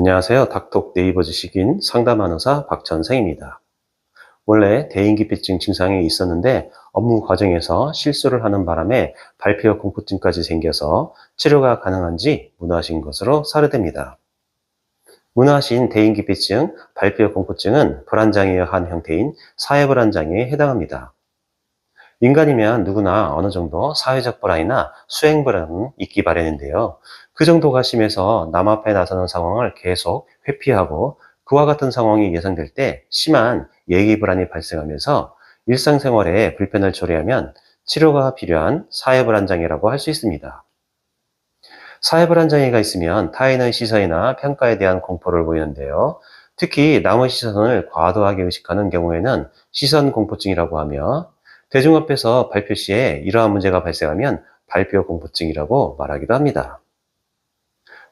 안녕하세요. 닥톡 네이버 지식인 상담한 의사 박전생입니다. 원래 대인기피증 증상이 있었는데 업무 과정에서 실수를 하는 바람에 발표 공포증까지 생겨서 치료가 가능한지 문의하신 것으로 사례됩니다. 문의하신 대인기피증, 발표 공포증은 불안장애의 한 형태인 사회불안장애에 해당합니다. 인간이면 누구나 어느 정도 사회적 불안이나 수행 불안은 있기 마련인데요. 그 정도가 심해서 남 앞에 나서는 상황을 계속 회피하고 그와 같은 상황이 예상될 때 심한 예기 불안이 발생하면서 일상생활에 불편을 초래하면 치료가 필요한 사회불안장애라고 할 수 있습니다. 사회불안장애가 있으면 타인의 시선이나 평가에 대한 공포를 보이는데요. 특히 남의 시선을 과도하게 의식하는 경우에는 시선 공포증이라고 하며 대중 앞에서 발표 시에 이러한 문제가 발생하면 발표 공포증이라고 말하기도 합니다.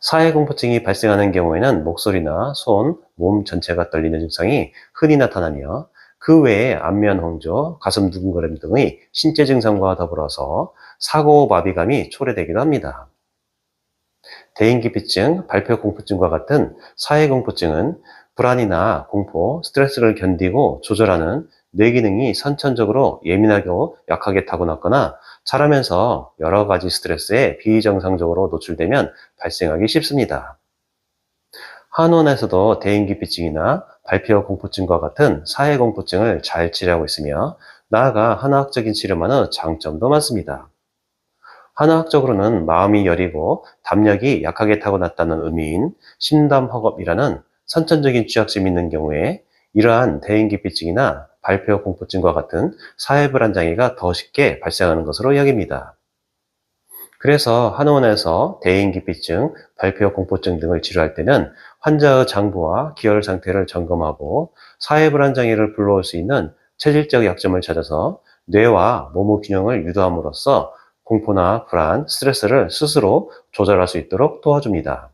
사회 공포증이 발생하는 경우에는 목소리나 손, 몸 전체가 떨리는 증상이 흔히 나타나며 그 외에 안면 홍조, 가슴 두근거림 등의 신체 증상과 더불어서 사고 마비감이 초래되기도 합니다. 대인기피증, 발표 공포증과 같은 사회 공포증은 불안이나 공포, 스트레스를 견디고 조절하는 뇌 기능이 선천적으로 예민하고 약하게 타고났거나 자라면서 여러 가지 스트레스에 비정상적으로 노출되면 발생하기 쉽습니다. 한의원에서도 대인기피증이나 발표 공포증과 같은 사회 공포증을 잘 치료하고 있으며 나아가 한의학적인 치료만의 장점도 많습니다. 한의학적으로는 마음이 여리고 담력이 약하게 타고났다는 의미인 심담허겁이라는 선천적인 취약점이 있는 경우에 이러한 대인기피증이나 발표 공포증과 같은 사회불안장애가 더 쉽게 발생하는 것으로 여깁니다. 그래서 한의원에서 대인기피증, 발표 공포증 등을 치료할 때는 환자의 장부와 기혈 상태를 점검하고 사회불안장애를 불러올 수 있는 체질적 약점을 찾아서 뇌와 몸의 균형을 유도함으로써 공포나 불안, 스트레스를 스스로 조절할 수 있도록 도와줍니다.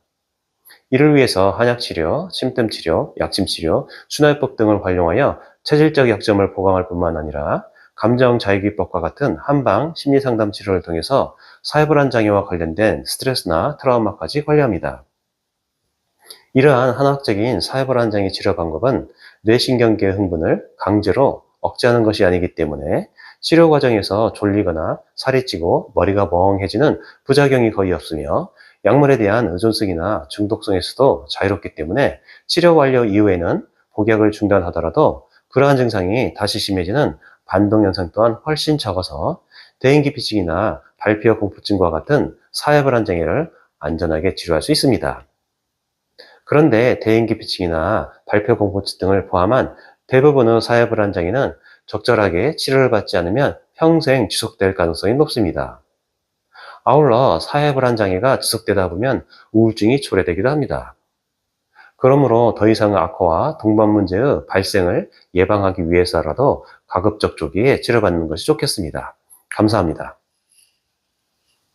이를 위해서 한약치료, 침뜸치료, 약침치료, 순환법 등을 활용하여 체질적 약점을 보강할 뿐만 아니라 감정자위기법과 같은 한방 심리상담 치료를 통해서 사회불안장애와 관련된 스트레스나 트라우마까지 관리합니다. 이러한 한학적인 사회불안장애 치료 방법은 뇌신경계의 흥분을 강제로 억제하는 것이 아니기 때문에 치료 과정에서 졸리거나 살이 찌고 머리가 멍해지는 부작용이 거의 없으며 약물에 대한 의존성이나 중독성에서도 자유롭기 때문에 치료 완료 이후에는 복약을 중단하더라도 그러한 증상이 다시 심해지는 반동 현상 또한 훨씬 적어서 대인기피증이나 발표 공포증과 같은 사회불안장애를 안전하게 치료할 수 있습니다. 그런데 대인기피증이나 발표 공포증 등을 포함한 대부분의 사회불안장애는 적절하게 치료를 받지 않으면 평생 지속될 가능성이 높습니다. 아울러 사회불안장애가 지속되다 보면 우울증이 초래되기도 합니다. 그러므로 더 이상의 악화와 동반 문제의 발생을 예방하기 위해서라도 가급적 조기에 치료받는 것이 좋겠습니다. 감사합니다.